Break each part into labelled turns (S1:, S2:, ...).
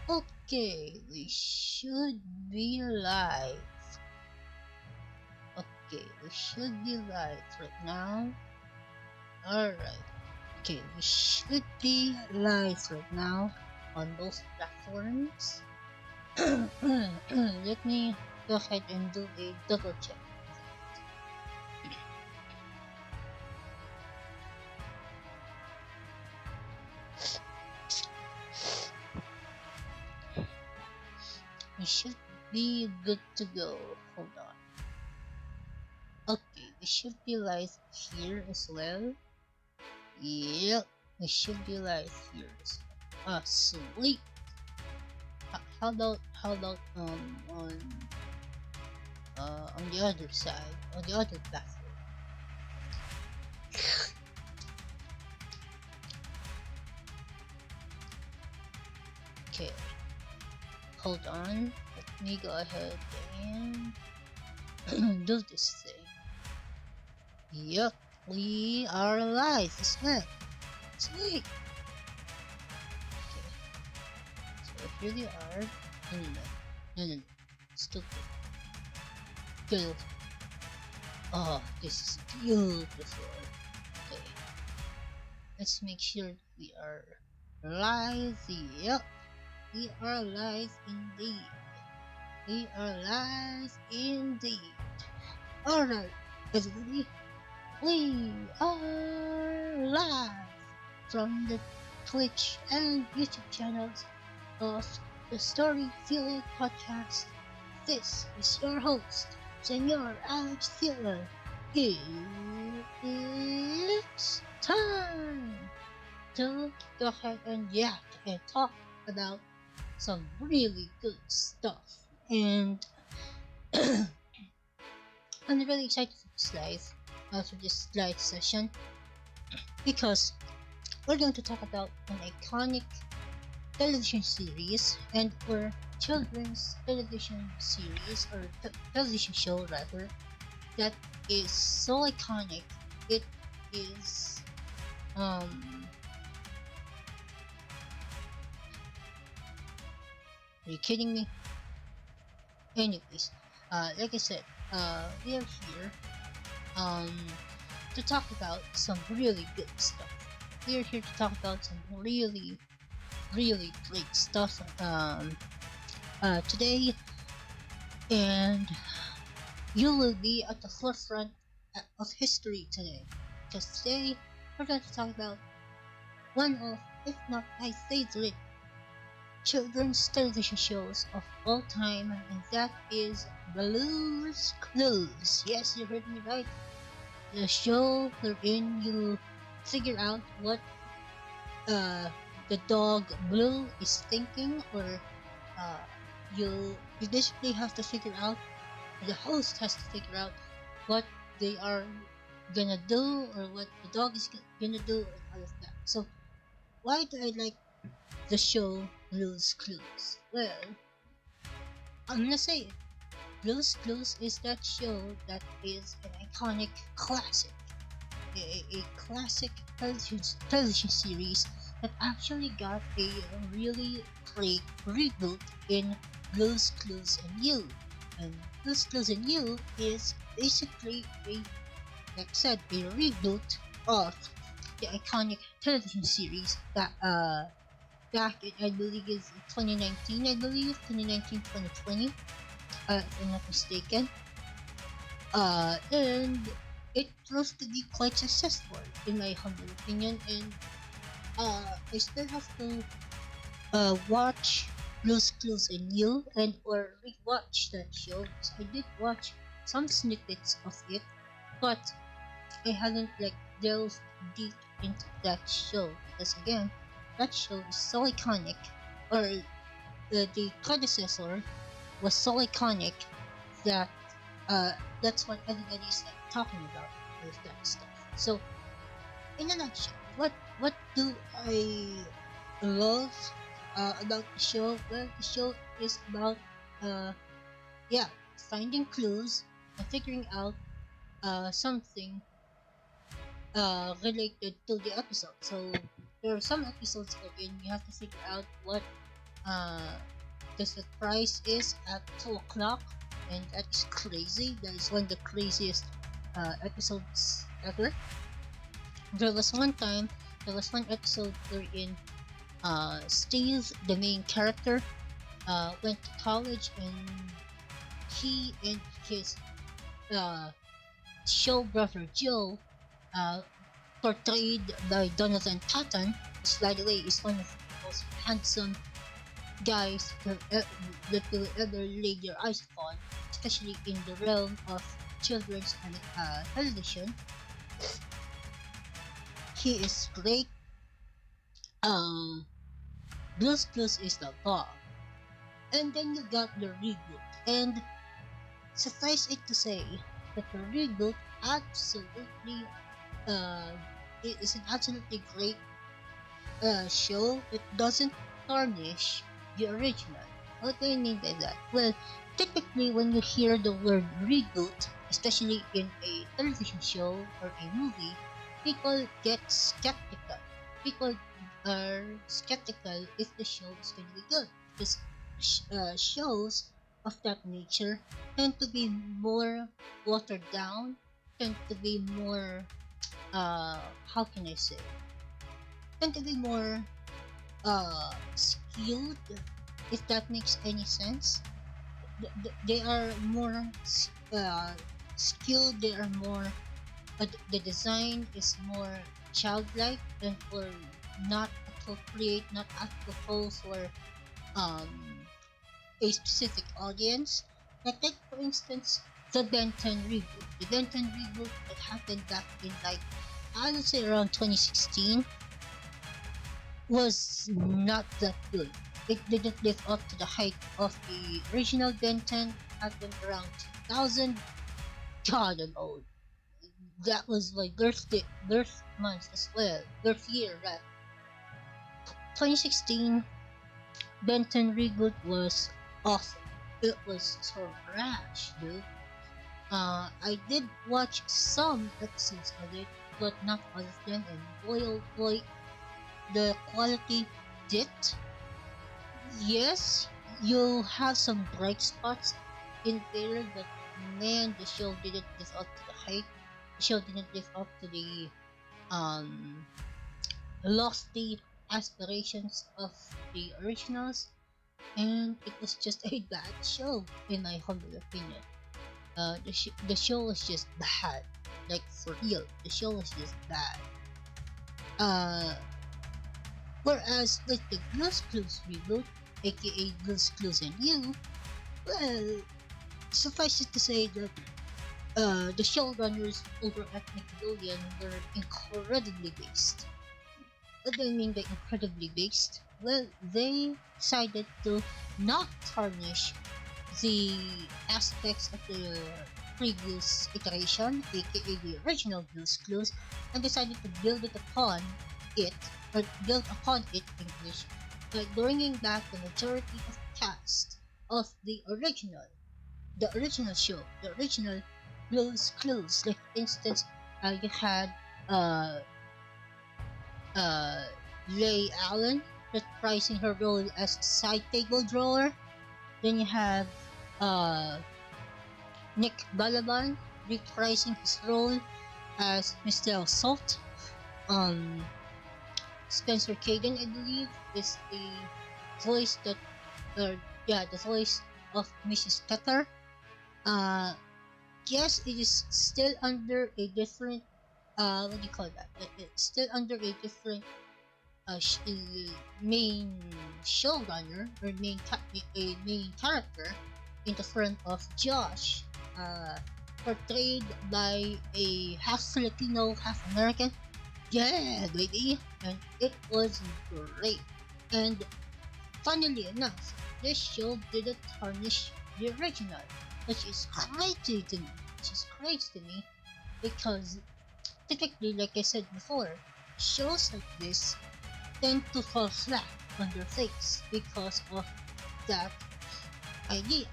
S1: Okay, we should be live. Okay, we should be live right now. Alright. Okay, we should be live right now on both platforms. Let me go ahead and do a double check. We should be good to go. Hold on. Okay, we should be live here as well. Yep, we should be live here as well. Ah, sweet. How about on the other side, on the other platform? Okay, hold on. Let me go ahead and do this thing. Yup, we are live as well. Sweet. Okay, so here we are. No. Stupid. Beautiful. Oh, this is beautiful. Okay, let's make sure we are live. Yup, we are live indeed. We are live indeed. Alright, everybody, we are live from the Twitch and YouTube channels of the Storyfuel Podcast. This is your host, Senor Alex Fuel. It's time to go ahead and talk about some really good stuff. And I'm really excited for this live session, because we're going to talk about an iconic television series and or children's television series or television show rather, that is so iconic. It is are you kidding me? Anyways, like I said, we are here to talk about some really good stuff. We are here to talk about some really great stuff today, and you will be at the forefront of history today, because today we're going to talk about one of, if not my favorite, children's television shows of all time, and that is Blue's Clues. Yes, you heard me right. The show wherein you figure out what the dog Blue is thinking, or uh, you basically have to figure out, the host has to figure out what they are gonna do, or what the dog is gonna do, and all of that. So why do I like the show Blue's Clues? Well, I'm gonna say it. Blue's Clues is that show that is an iconic classic, a classic television series that actually got a really great reboot in Blue's Clues and You. And Blue's Clues and You is basically like I said, a reboot of the iconic television series that back in, I believe, is 2019, 2020, if I'm not mistaken. And it proved to be quite successful, in my humble opinion, and I still have to watch Blue's Clues and You, and or rewatch that show, because I did watch some snippets of it, but I haven't like delved deep into that show, because again, that show is so iconic, or the predecessor was so iconic that that's what everybody's like talking about with that stuff. So, in a nutshell, what do I love about the show? Well, the show is about uh finding clues and figuring out something related to the episode. So there are some episodes wherein you have to figure out what Uh, the surprise is at 2 o'clock, and that is crazy. That is one of the craziest episodes ever. There was one time, there was one episode wherein Steve, the main character, went to college, and he and his uh, show brother Joe, uh, portrayed by Jonathan Patton, which by the way is one of the most handsome guys that will ever lay their eyes upon, especially in the realm of children's television. He is great. Um, Blues Clues is the bomb. And then you got the reboot, and suffice it to say that the reboot absolutely uh, it is an absolutely great show. It doesn't tarnish the original. What do I mean by that? Well, typically when you hear the word reboot, especially in a television show or a movie, people get skeptical. People are skeptical if the show is going to be good, because shows of that nature tend to be more watered down, tend to be more how can I say, tend to be more skewed, if that makes any sense. They are more uh, skilled. They are more. The design is more childlike and or not appropriate, not apropos for um, a specific audience. Like take for instance the Ben 10 reboot. The Ben 10 reboot that happened back in like I would say around 2016 was not that good. It didn't live up to the height of the original Ben 10 happened around 2000. God, I'm old. That was my birth month as well, birth year, right? 2016 Ben 10 reboot was awesome. It was trash, dude. I did watch some episodes of it, but not all of them, and boy oh boy, the quality dipped. Yes, you'll have some bright spots in there, but man, the show didn't live up to the hype. The show didn't live up to the um lofty aspirations of the originals, and it was just a bad show, in my humble opinion. The show was just bad, like for real. The show was just bad. Uh, Whereas with the Blues Clues reboot, aka Blues Clues and You, well, suffice it to say that the showrunners over at Nickelodeon were incredibly based. What do I mean by incredibly based? Well, they decided to not tarnish the aspects of the previous iteration, aka the original Blues Clues, and decided to build it upon it, or build upon it English, by bringing back the majority of cast of the original show, the original Blues Clues. Like, for instance, you had uh, uh, Leigh Allen reprising her role as side table drawer. Then you have uh, Nick Balaban reprising his role as Mr. Salt. Um, Spencer Caden, I believe, is the voice that, the voice of Mrs. Tucker. Uh, yes, it is still under a different, what do you call that? It's still under a different main showrunner or a main character in the front of Josh, uh, portrayed by a half Filipino, half American. Yeah, baby, and it was great. And funnily enough, this show didn't tarnish the original, which is crazy to me. Which is crazy to me because typically, like I said before, shows like this tend to fall flat on their face because of that idea.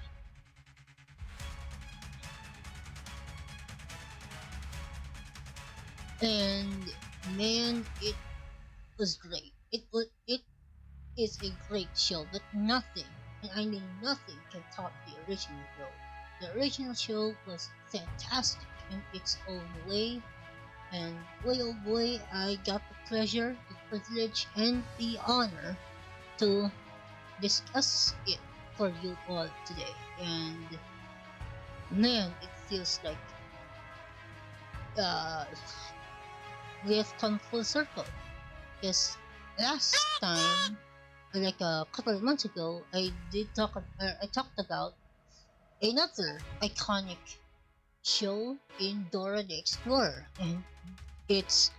S1: And man, it was great. It is a great show, but nothing, and I mean nothing, can top the original show. The original show was fantastic in its own way, and boy oh boy, I got the pleasure, the privilege, and the honor to discuss it for you all today. And man, it feels like uh, we have come full circle. Because last time, like a couple of months ago, I talked about another iconic show in Dora the Explorer, and its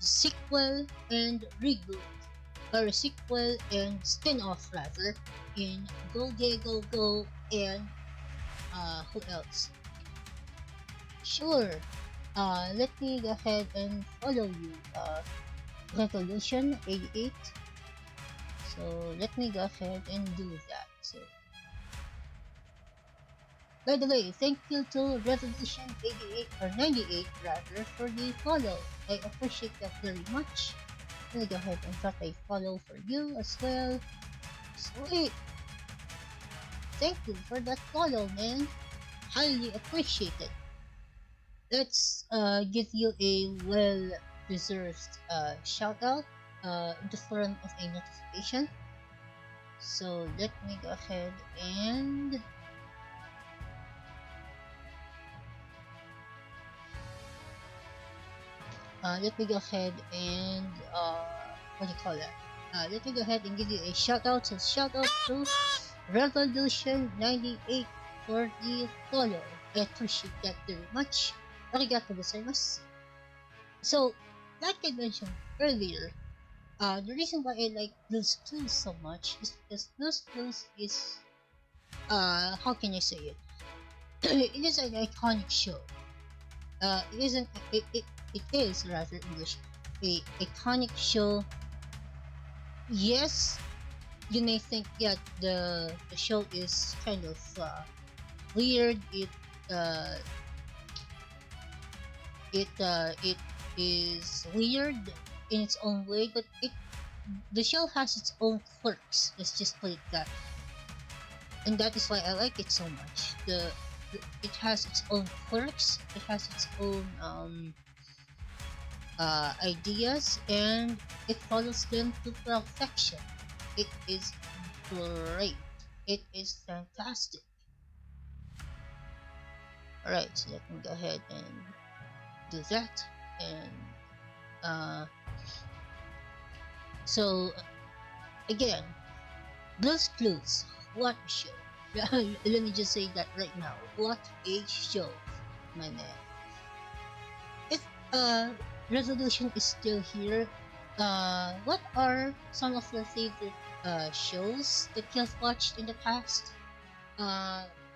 S1: sequel and reboot, or sequel and spin-off rather, in Go Gay Go Go and who else? Sure. Let me go ahead and follow you. Revolution 88. So let me go ahead and do that. So, by the way, thank you to Revolution 88 or 98 rather for the follow. I appreciate that very much. Let me go ahead and drop a follow for you as well. Sweet. Thank you for that follow, man. Highly appreciated. Let's give you a well-deserved shout out in the form of a notification. So let me go ahead and let me go ahead and what do you call that? Let me go ahead and give you a shout out. So shout out to Revolution 98 for the follow. I appreciate that very much. Arigato gozaimasu. So, like I mentioned earlier, the reason why I like Blue's Clues so much is because Blue's Clues is, how can I say it? It is an iconic show. It isn't, it is rather English, a iconic show. Yes, you may think, yeah, the show is kind of weird. It is weird in its own way, but the show has its own quirks. Let's just put it that, and that is why I like it so much. It has its own quirks. It has its own ideas, and it follows them to perfection. It is great. It is fantastic. Alright, so let me go ahead and do that. And so again, Blue's Clues, what a show. Let me just say that right now. What a show, my man. If Resolution is still here, what are some of your favorite shows that you've watched in the past?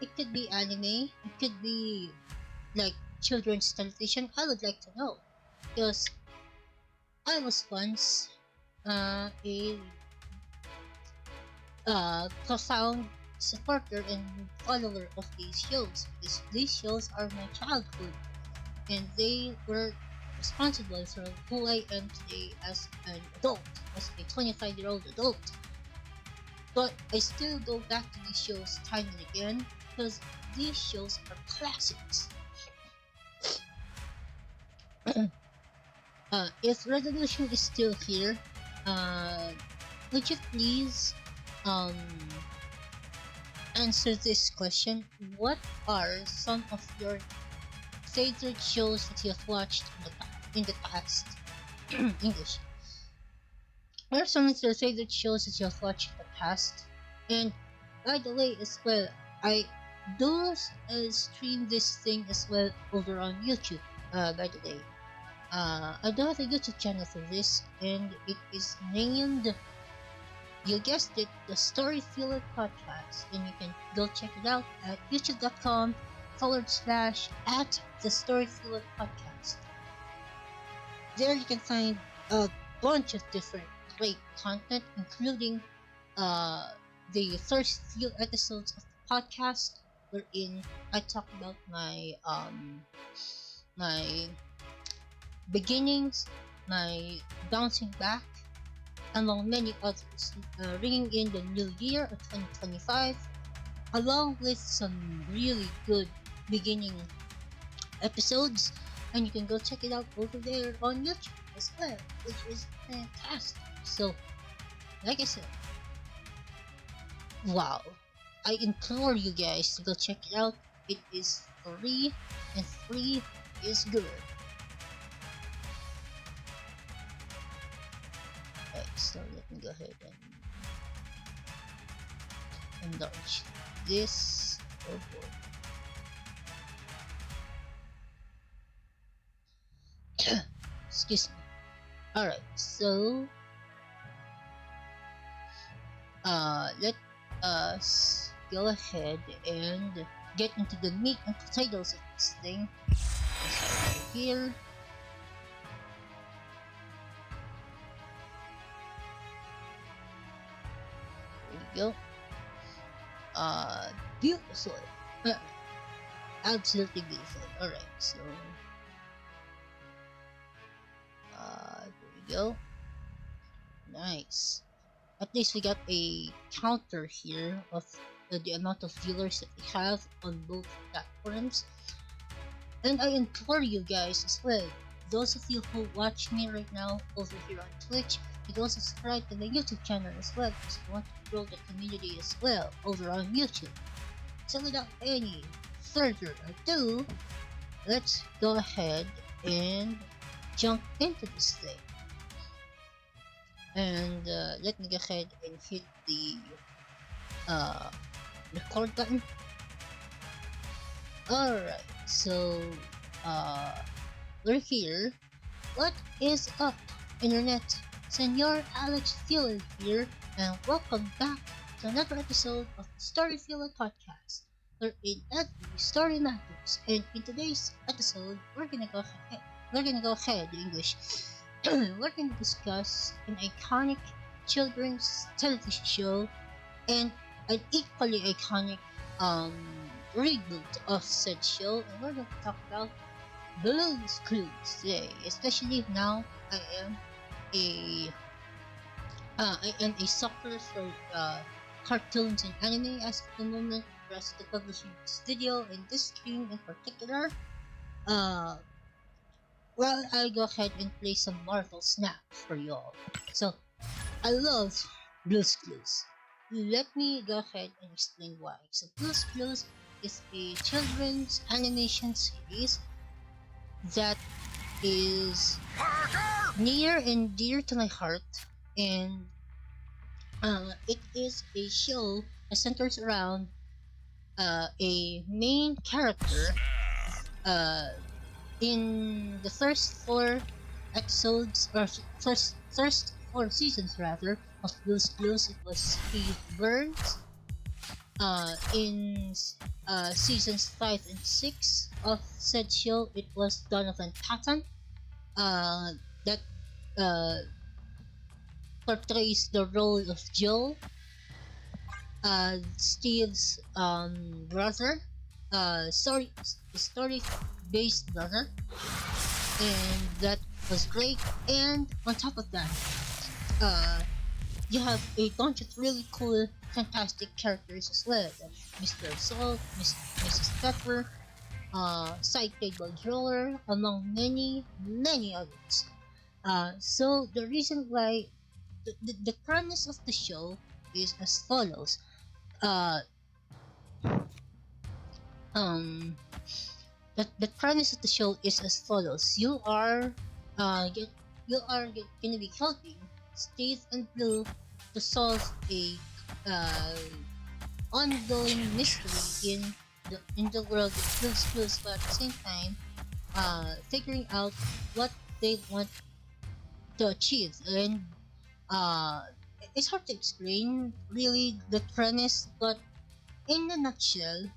S1: It could be anime, it could be like children's television. I would like to know, because I was once a profound supporter and follower of these shows, because these shows are my childhood, and they were responsible for who I am today as an adult, as a 25-year-old adult. But I still go back to these shows time and again, because these shows are classics. If Resolution is still here, would you please answer this question? What are some of your favorite shows that you have watched in the past? English. What are some of your favorite shows that you have watched in the past? And by the way, as well, I do stream this thing as well over on YouTube. By the way, I do have a YouTube channel for this, and it is named, you guessed it, the Storyfuel Podcast, and you can go check it out at youtube.com/at the Storyfuel Podcast. There you can find a bunch of different great content, including the first few episodes of the podcast, wherein I talk about my beginnings, my bouncing back, among many others, ringing in the new year of 2025, along with some really good beginning episodes. And you can go check it out over there on YouTube as well, which is fantastic. So, like I said, wow, I implore you guys to go check it out. It is free, and free is good. Okay, so let me go ahead and enlarge this. Oh boy. Excuse me. Alright, so let us go ahead and get into the meat and potatoes of this thing. Right here. There we go. Beautiful. Absolutely beautiful. Alright, so there we go. Nice. At least we got a counter here of the amount of viewers that we have on both platforms. And I implore you guys as well, those of you who watch me right now over here on Twitch, to go subscribe to my YouTube channel as well, because I want to grow the community as well over on YouTube. So without any further ado, let's go ahead and jump into this thing. And let me go ahead and hit the record button. Alright, so we're here. What is up, Internet? Senor Alex Fuel here, and welcome back to another episode of the Storyfuel Podcast, where in every story matters. And in today's episode, we're gonna go ahead in English. We're gonna discuss an iconic children's television show and an equally iconic reboot of said show, and we're going to talk about Blue's Clues today. Especially now, I am a sucker for cartoons and anime as of the moment. For us to publishing this video and this stream in particular, well, I'll go ahead and play some Marvel Snap for y'all. So, I love Blue's Clues. Let me go ahead and explain why. So, Blue's Clues is a children's animation series that is near and dear to my heart, and it is a show that centers around a main character. In the first four episodes, or first four seasons rather, of Blue's Clues, it was Steve Burns. In seasons 5 and 6 of said show, it was Donovan Patton, that portrays the role of Joe, Steve's brother, story-based brother, and that was great. And on top of that, you have a bunch of really cool, fantastic characters as well, like Mr. Salt, Mrs. Pepper, Side Table Drawer, among many others. So the reason why the premise of the show is as follows. The premise of the show is as follows. You are gonna be helping Steve and Blue to solve a ongoing mystery in the world of Blue's Clues, but at the same time figuring out what they want to achieve. And it's hard to explain really the premise, but in a nutshell,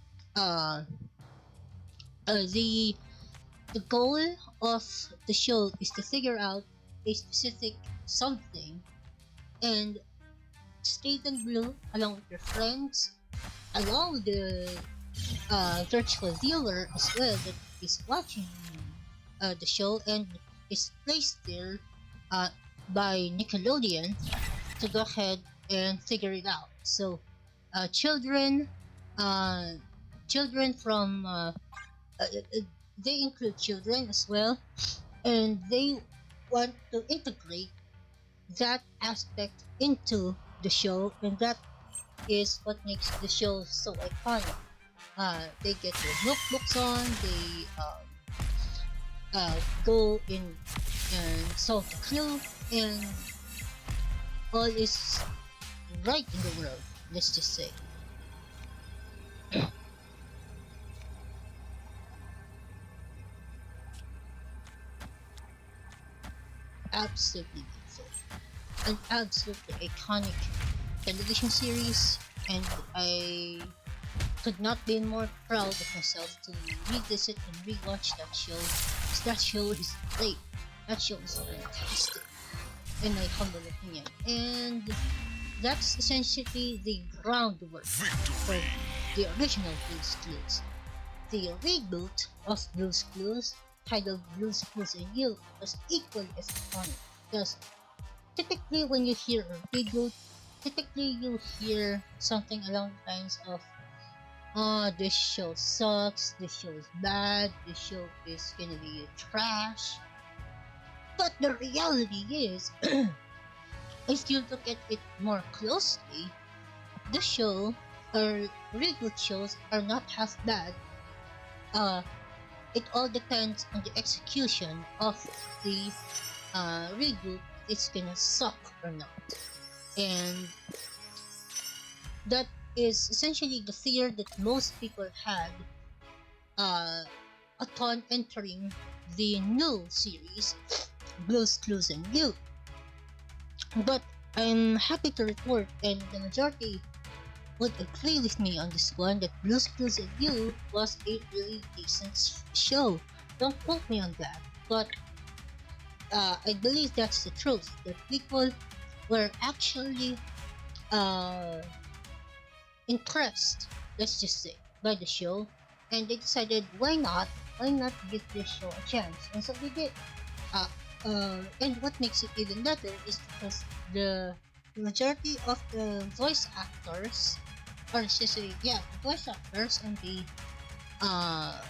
S1: the goal of the show is to figure out a specific something, and Steve and Blue, along with their friends, along with the virtual viewer as well that is watching the show and is placed there by Nickelodeon, to go ahead and figure it out. So, children, uh, children from they include children as well, and they want to integrate that aspect into the show, and that is what makes the show so iconic. They get their notebooks on, they go in and solve the clue, and all is right in the world, let's just say. Absolutely beautiful. An absolutely iconic television series, and I could not be more proud of myself to revisit and rewatch that show, because that show is great. That show is fantastic, in my humble opinion. And that's essentially the groundwork for the original Blue's Clues. The reboot of Blue's Clues, titled Blue's Clues and You, was equally as iconic, because typically when you hear a reboot, typically you hear something along the lines of, this show sucks, this show is bad, this show is gonna be trash. But the reality is, if you look at it more closely, the show or reboot shows are not half bad. It all depends on the execution of the reboot. It's gonna suck or not, and that is essentially the fear that most people had upon entering the new series, Blue's Clues and You. But I'm happy to report, and the majority would agree with me on this one, that Blue's Clues and You was a really decent show. Don't quote me on that, but I believe that's the truth. That people were actually impressed, let's just say, by the show, and they decided, why not give this show a chance, and so they did. And what makes it even better is because the majority of the voice actors, or let's just say, yeah, the voice actors and the uh,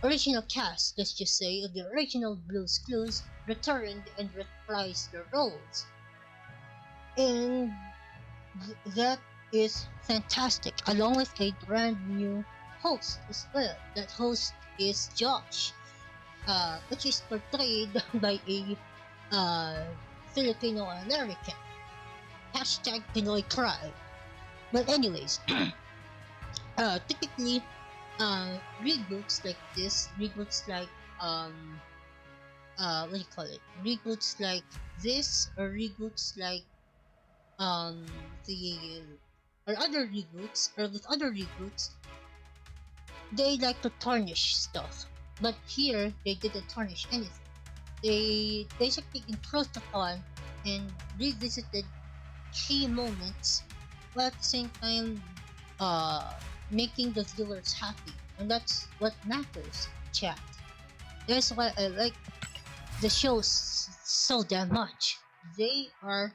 S1: original cast, let's just say, of the original Blue's Clues returned and reprised their roles, and that is fantastic, along with a brand new host as well. That host is Josh, which is portrayed by a Filipino American. Hashtag Pinoy Pride. But anyways, typically, reboots like this, reboots like what do you call it? Reboots like this, or reboots like the or other reboots, or with other reboots, they like to tarnish stuff. But here, they didn't tarnish anything. They basically improved upon and revisited key moments, while at the same time, making the viewers happy, and that's what matters, chat. That's why I like the shows so damn much. They are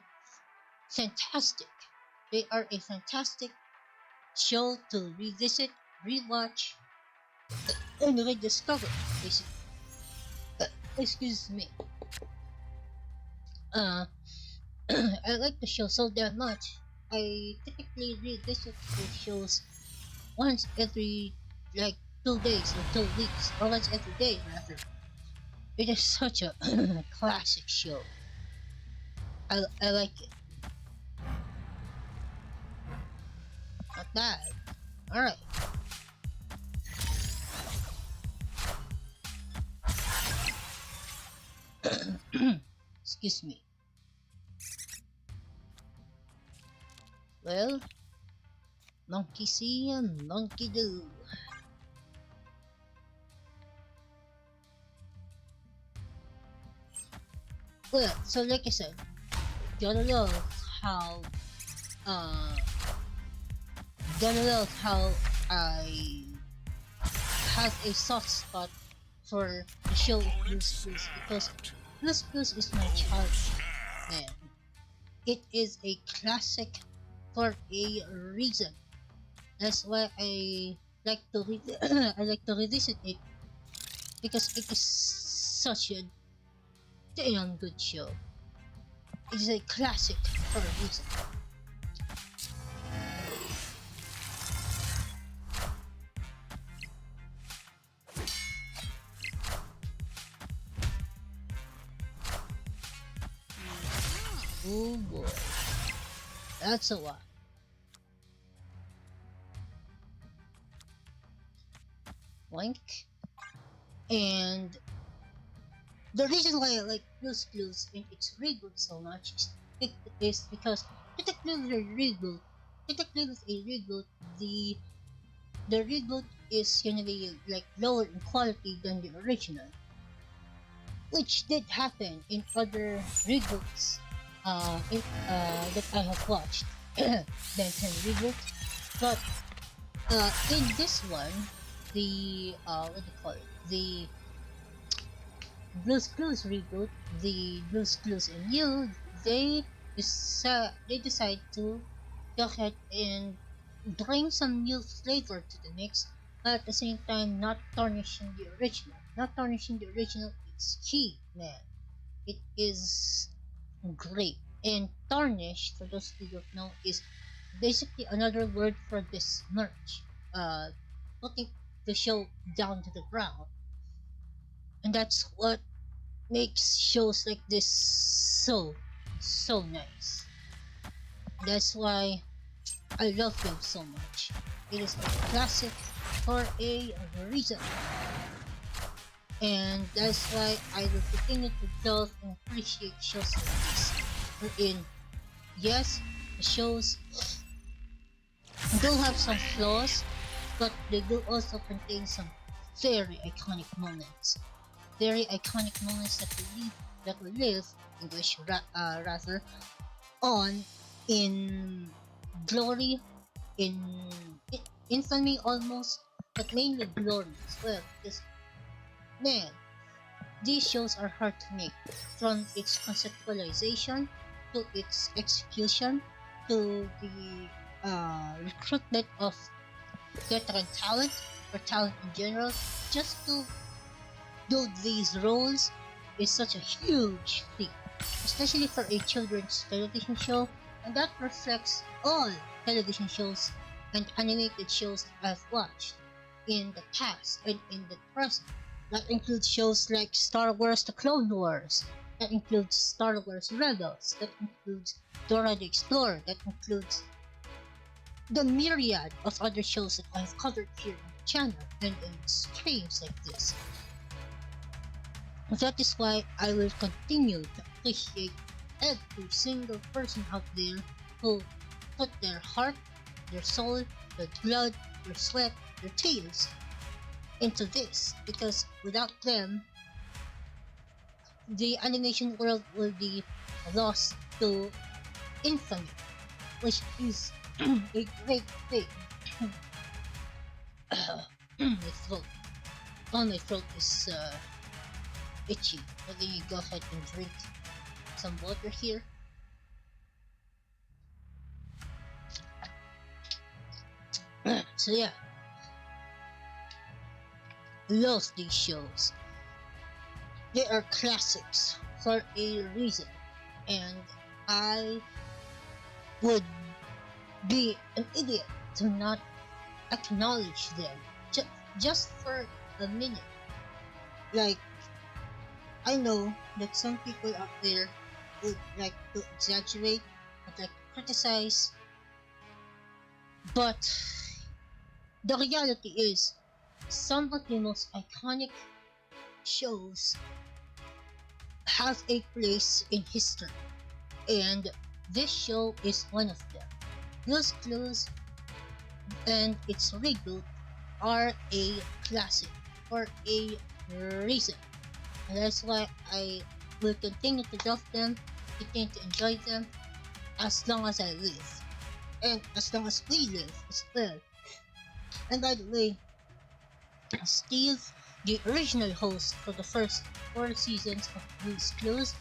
S1: fantastic. They are a fantastic show to revisit, rewatch, and rediscover, basically. Excuse me. I like the show so damn much. I typically revisit the shows once every, like, 2 days or 2 weeks, or once every day rather. It is such a classic show. I like it. Not bad. Alright. Excuse me. Well, monkey see and monkey do. Well, so like I said, gotta love how uh gotta love how I have a soft spot for the show of Blue's Clues, because Blue's Clues is my childhood, man. it is a classic for a reason. That's why I like to I like to revisit it because it is such a damn good show. It is a classic for a reason. Oh boy, that's a lot. Boink. And the reason why I like Blue's Clues and its reboot so much is because technically with a reboot, technically with a reboot, the reboot is gonna be like lower in quality than the original, which did happen in other reboots that I have watched. Ben 10 reboot, but in this one, the what do you call it? The Blue's Clues reboot, the Blue's Clues and You, they decide to go ahead and bring some new flavor to the mix, but at the same time not tarnishing the original. Not tarnishing the original is key, man. It is great. And tarnish, for those who don't know, is basically another word for besmirch. Putting the show down to the ground. And that's what makes shows like this so nice. That's why I love them so much. It is a classic for a reason. And that's why I will continue to love and appreciate shows like this. Wherein, yes, the shows do have some flaws, but they do also contain some very iconic moments. Very iconic moments that will live English rather on in glory, in infamy almost, but mainly glory as well. Because man, these shows are hard to make, from its conceptualization to its execution to the recruitment of veteran talent or talent in general, just to do these roles is such a huge feat, especially for a children's television show, and that reflects all television shows and animated shows I've watched in the past and in the present. That includes shows like Star Wars The Clone Wars, that includes Star Wars Rebels, that includes Dora the Explorer, that includes the myriad of other shows that I've covered here on the channel and in streams like this. That is why I will continue to appreciate every single person out there who put their heart, their soul, their blood, their sweat, their tears into this, because without them, the animation world will be lost to infamy, which is a great thing. My throat. Oh, my throat is itchy. Let me go ahead and drink some water here. So yeah, love these shows. They are classics for a reason, and I would be an idiot to not acknowledge them just for a minute. Like, I know that some people out there would like to exaggerate, would like to criticize, but the reality is, some of the most iconic shows have a place in history, and this show is one of them. Blue's Clues and its reboot are a classic for a reason. And that's why I will continue to love them, continue to enjoy them as long as I live. And as long as we live as well. And by the way, Steve, the original host for the first 4 seasons of Blue's Clues,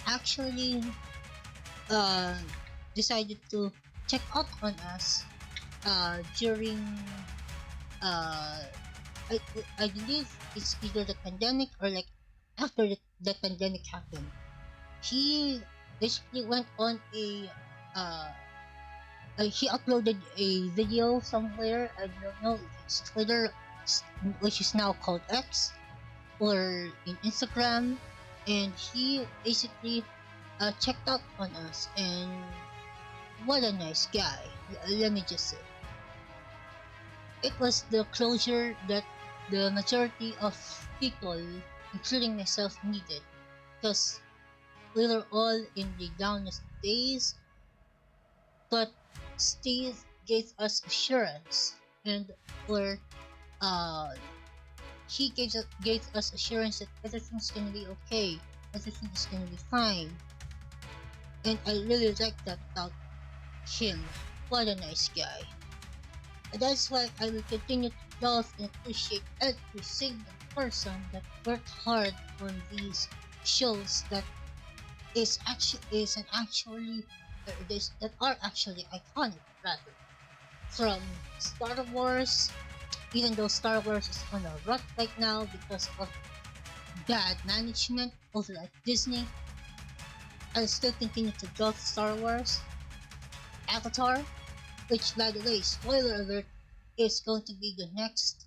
S1: actually uh, decided to check out on us during uh, I, I believe it's either the pandemic or like after the pandemic happened. He basically went on uh, he uploaded a video somewhere. I don't know if it's Twitter, which is now called X, or in Instagram, and he basically checked out on us. And what a nice guy! Let me just say, it was the closure that the majority of people, including myself, needed, because we were all in the downest days, but Steve gave us assurance, and or uh gave us assurance that everything's gonna be okay, everything is gonna be fine, and I really like that about him. What a nice guy. And that's why I will continue to love and appreciate every single person that worked hard on these shows that that are actually iconic, rather, from Star Wars. Even though Star Wars is on a rut right now because of bad management over at Disney, I still continue to love Star Wars. Avatar, which, by the way, spoiler alert, is going to be the next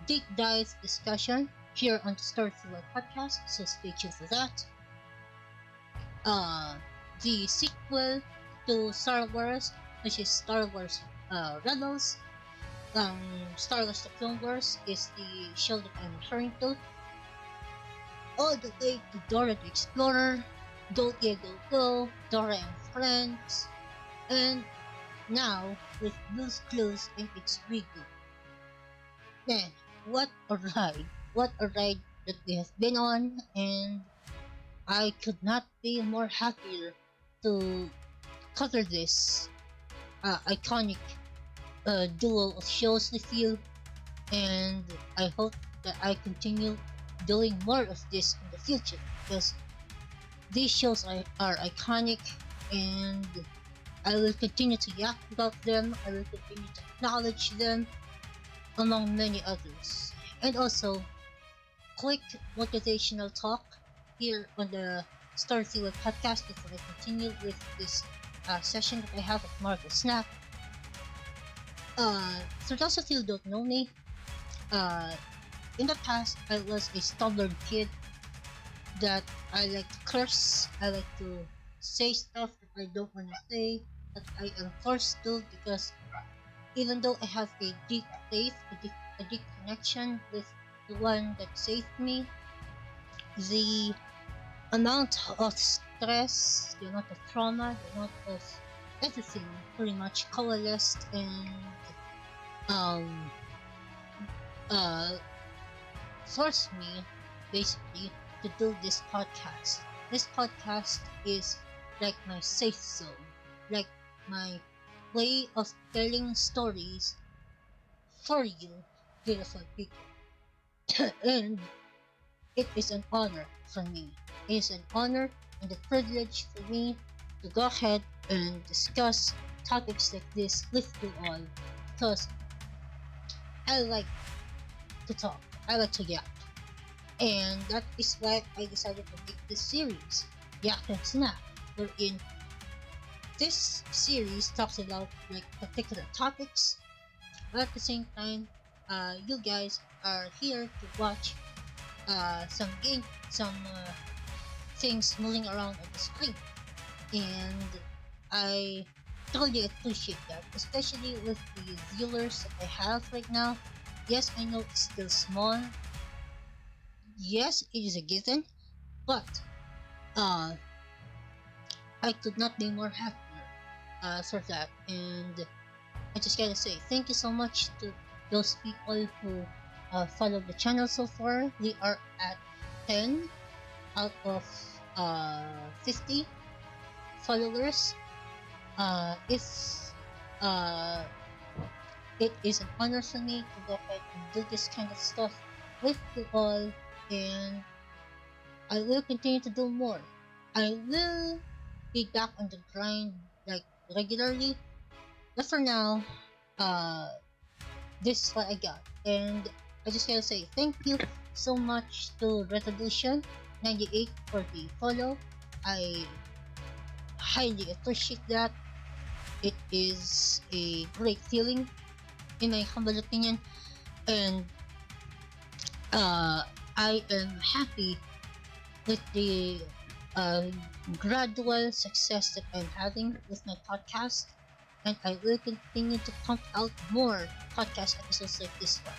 S1: deep dive discussion here on the Storyfuel Podcast, so stay tuned for that. The sequel to Star Wars, which is Star Wars Rebels, Star Wars The Clone Wars is the show that I'm referring to. All the way to Dora the Explorer, Go Yeah Go Go, Dora and Friends, and now with Blue's Clues and its reboot. Man, what a ride! What a ride that we have been on, and I could not be more happier to cover this iconic duo of shows with you, and I hope that I continue doing more of this in the future, because these shows are iconic, and I will continue to yak about them, I will continue to acknowledge them, among many others. And also, quick motivational talk here on the Storyfuel Podcast before I continue with this session that I have at Marvel Snap. For those of you who don't know me, in the past I was a stubborn kid that I like to curse, I like to say stuff that I don't want to say, that I am forced to, because even though I have a deep faith, a deep connection with the one that saved me, the amount of stress, the amount of trauma, the amount of everything pretty much coalesced and um uh forced me basically to do this podcast. This podcast is like my safe zone, like my way of telling stories for you, beautiful people. And it is an honor for me. It is an honor and a privilege for me to go ahead and discuss topics like this with you all, because I like to talk, I like to yap, and that is why I decided to make this series, Yak and Snap, wherein this series talks about like particular topics, but at the same time, you guys are here to watch some things moving around on the screen, and I totally appreciate that, especially with the viewers that I have right now. Yes, I know it's still small. Yes, it is a given, but uh, I could not be more happier for that, and I just gotta say thank you so much to those people who followed the channel so far. We are at 10 out of 50 followers. It's uh, it is an honor for me to go ahead and do this kind of stuff with you all, and I will continue to do more. I will be back on the grind like regularly. But for now, uh, this is what I got, and I just gotta say thank you so much to Resolution 98 for the follow. I highly appreciate that. It is a great feeling, in my humble opinion, and uh, I am happy with the uh, gradual success that I'm having with my podcast, and I will continue to pump out more podcast episodes like this one.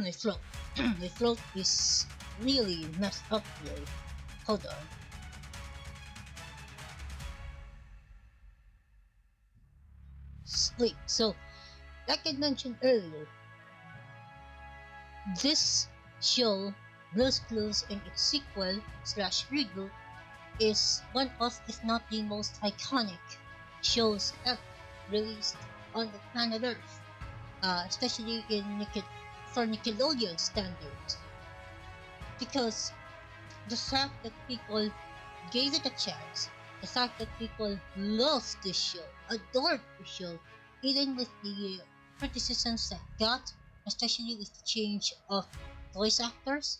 S1: my throat, my throat is really messed up today. Hold on. Wait, so like I mentioned earlier, this show, Blue's Clues, and its sequel slash reboot is one of, if not the most iconic shows ever released on the planet Earth, especially for Nickelodeon standards, because the fact that people gave it a chance, the fact that people loved this show, adored the show, even with the criticisms that got, especially with the change of voice actors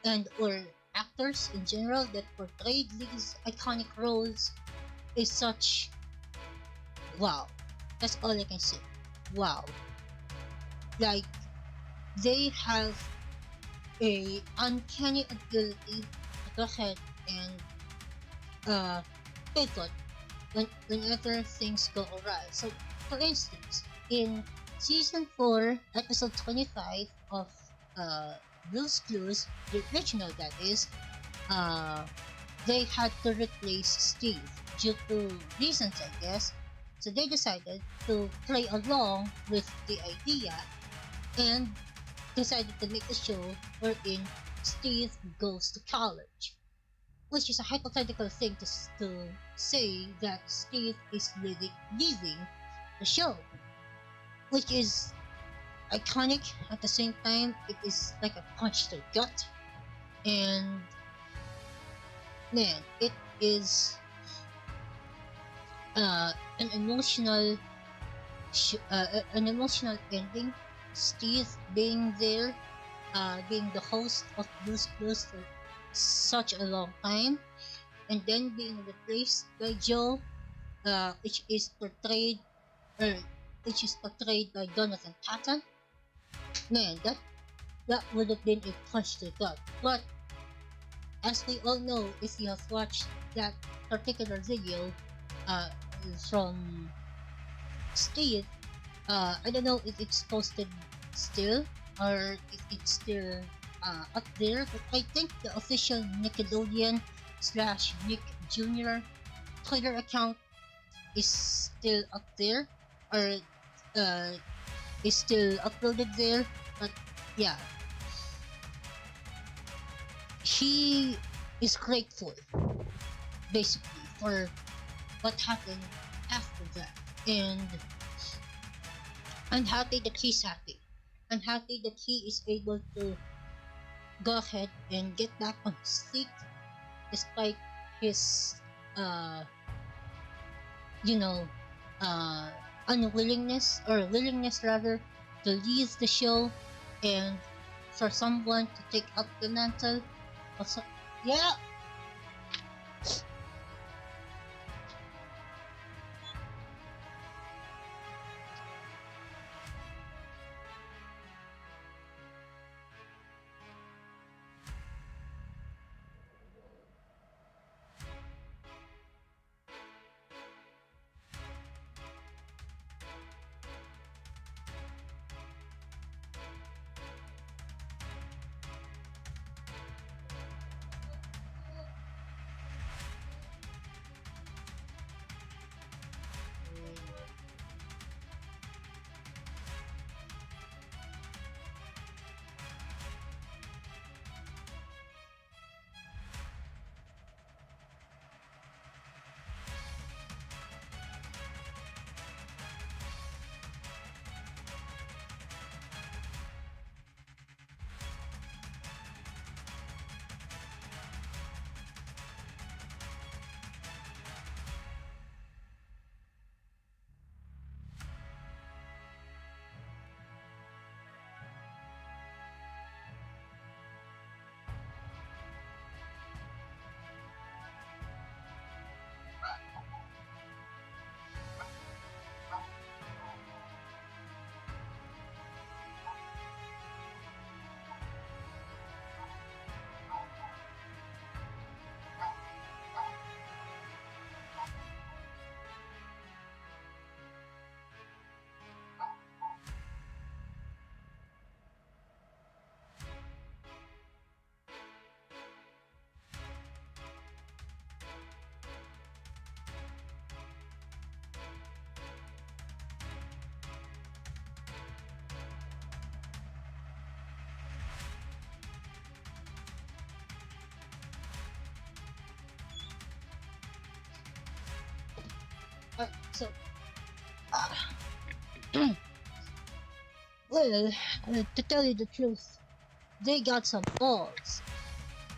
S1: and or actors in general that portrayed these iconic roles, is such wow. That's all I can say. Wow. Like they have a uncanny ability to go ahead and pivot whenever things go awry. So, for instance, in season 4, episode 25 of Blue's Clues, the original that is, uh, they had to replace Steve due to reasons, I guess. So they decided to play along with the idea and decided to make a show wherein Steve goes to college, which is a hypothetical thing to say that Steve is leaving the show, which is iconic. At the same time, it is like a punch to the gut, and man, it is uh, an emotional an emotional ending. Steve being there, being the host of Blue's Clues for such a long time, and then being replaced by Joe, which is portrayed, or which is portrayed by Jonathan Patton. Man, that would have been a punch to the gut. But as we all know, if you have watched that particular video, uh, from Steve, I don't know if it's posted still or if it's still up there, but I think the official Nickelodeon slash Nick Jr. Twitter account is still up there, or uh, is still uploaded there. But yeah, he is grateful basically for what happened after that, and I'm happy that he's happy. I'm happy that he is able to go ahead and get back on his feet despite his uh you know uh unwillingness, or willingness rather, to leave the show and for someone to take up the mantle of yeah. So, uh, well, to tell you the truth, they got some balls.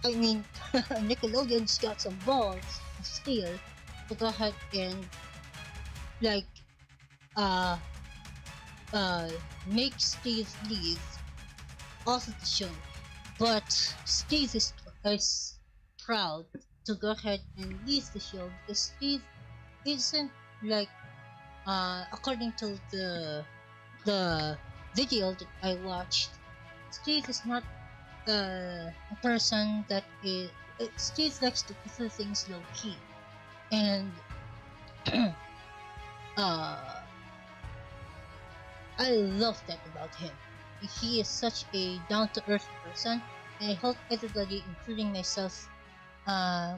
S1: I mean, Nickelodeon's got some balls of steel to go ahead and like uh uh make Steve leave off of the show. But Steve is proud to go ahead and leave the show because Steve isn't like according to the video that I watched, Steve is not a person that is. Steve likes to prefer things low key, and uh, I love that about him. He is such a down to earth person, and I hope everybody, including myself,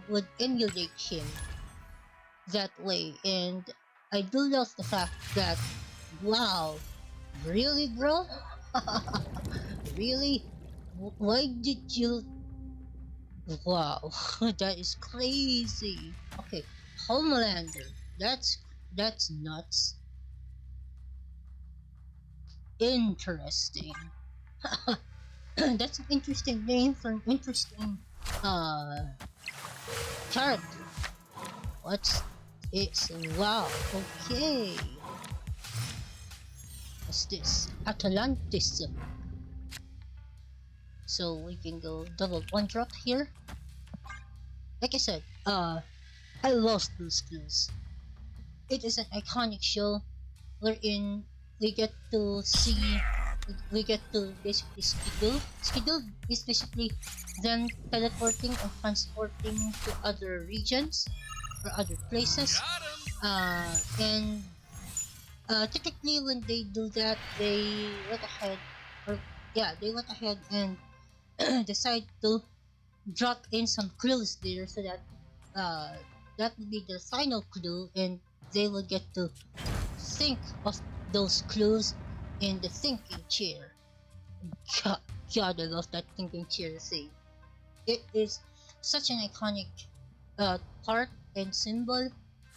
S1: would emulate him that way. And I do love the fact that, wow, really, bro? Really? Why did you? Wow, that is crazy. Okay, Homelander. That's nuts. Interesting. That's an interesting name for an interesting uh character. What's it's wow, okay. What's this? Atlantis. So we can go double one drop here. Like I said, I love Blue's Clues. It is an iconic show wherein we get to see we get to basically skidoo. Skidoo is basically them teleporting and transporting to other regions or other places. And typically when they do that, they went ahead or yeah, they went ahead and decide to drop in some clues there so that uh, that would be their final clue and they will get to think of those clues in the thinking chair. God, God, I love that thinking chair thing. It is such an iconic part and symbol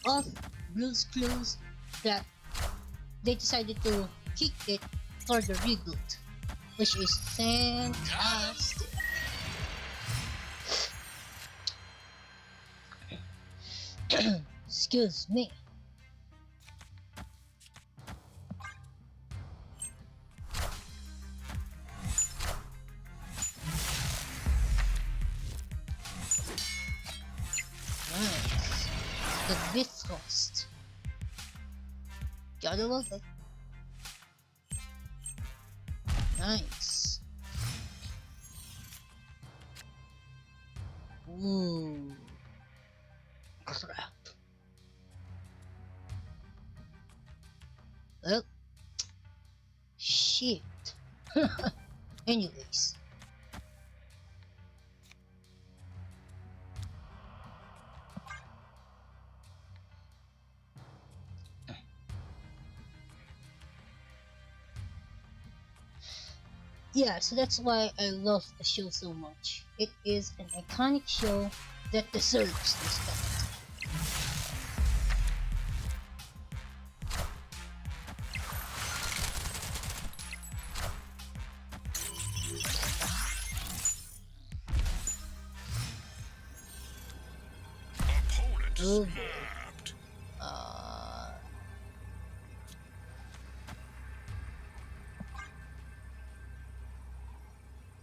S1: of Blue's Clues that they decided to kick it for the reboot, which is fantastic. Excuse me. Nice. The Bifrost. Gotta love it. Nice. Ooh. Crap. Well, shit. Anyways. Yeah, so that's why I love the show so much. It is an iconic show that deserves respect. Oh boy.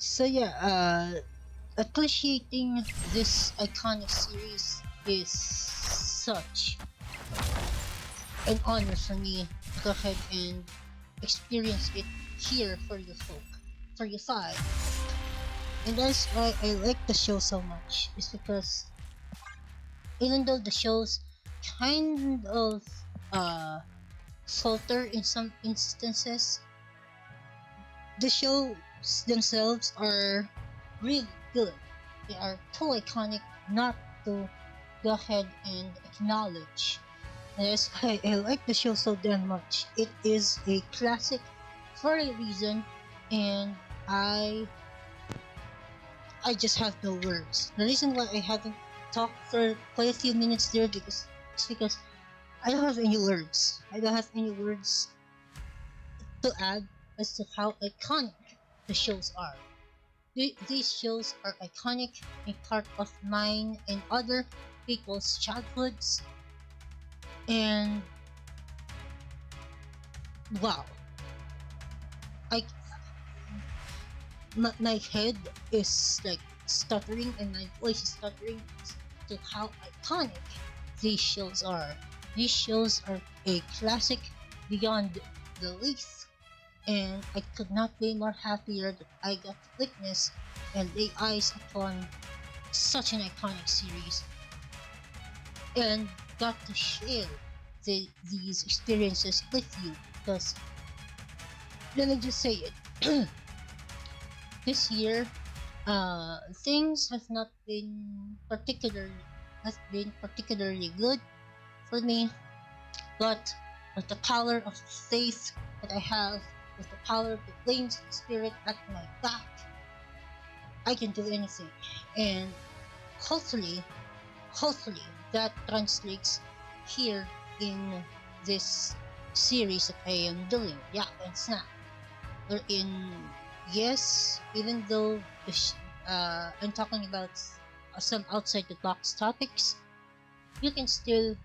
S1: So yeah, appreciating this iconic series is such an honor for me to go ahead and experience it here for you folk, for you five. And that's why I like the show so much, is because even though the shows kind of falter in some instances, the shows themselves are really good. They are too iconic not to go ahead and acknowledge. And that's why I like the show so damn much. It is a classic for a reason, and I just have no words. The reason why I haven't talked for quite a few minutes there because it's because I don't have any words. I don't have any words to add as to how iconic the shows are. These shows are iconic and part of mine and other people's childhoods. And wow, I my head is like stuttering and my voice is stuttering to how iconic these shows are. These shows are a classic beyond belief, and I could not be more happier that I got to witness and lay eyes upon such an iconic series and got to share these experiences with you because let me just say it. This year, things have not been particularly good for me, but with the power of faith that I have, with the power of the flames of the spirit at my back, I can do anything. And hopefully, hopefully that translates here in this series that I am doing, Yak and Snap. Wherein, yes, even though I'm talking about some outside the box topics, you can still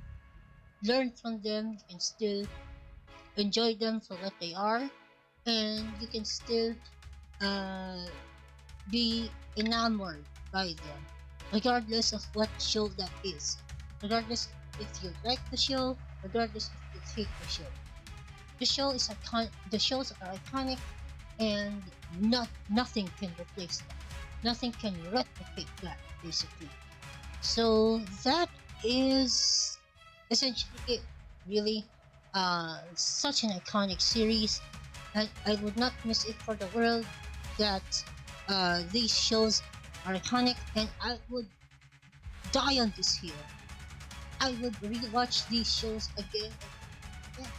S1: learn from them, you can still enjoy them for what they are, and you can still uh, be enamored by them, regardless of what show that is. Regardless if you like the show, regardless if you hate the show. The shows are iconic, and nothing can replace that. Nothing can replicate that, basically. So that is essentially it. Really, such an iconic series, and I would not miss it for the world. That these shows are iconic, and I would die on this hill. I would rewatch these shows again and again.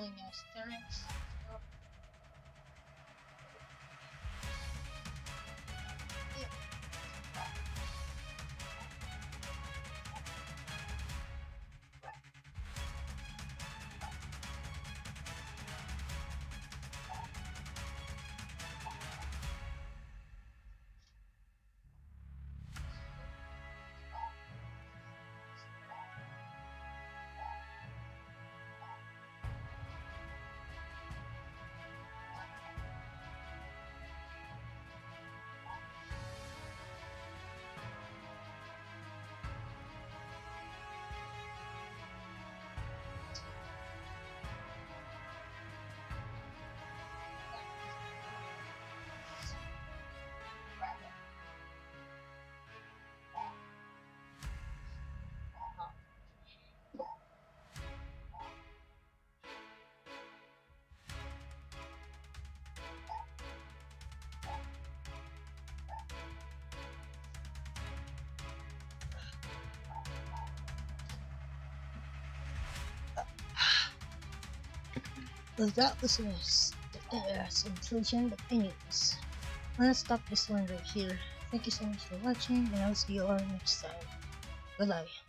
S1: calling us Terrence. Well, that was some intelligent opinions. I'm gonna stop this one right here. Thank you so much for watching, and I'll see you all next time. Bye bye.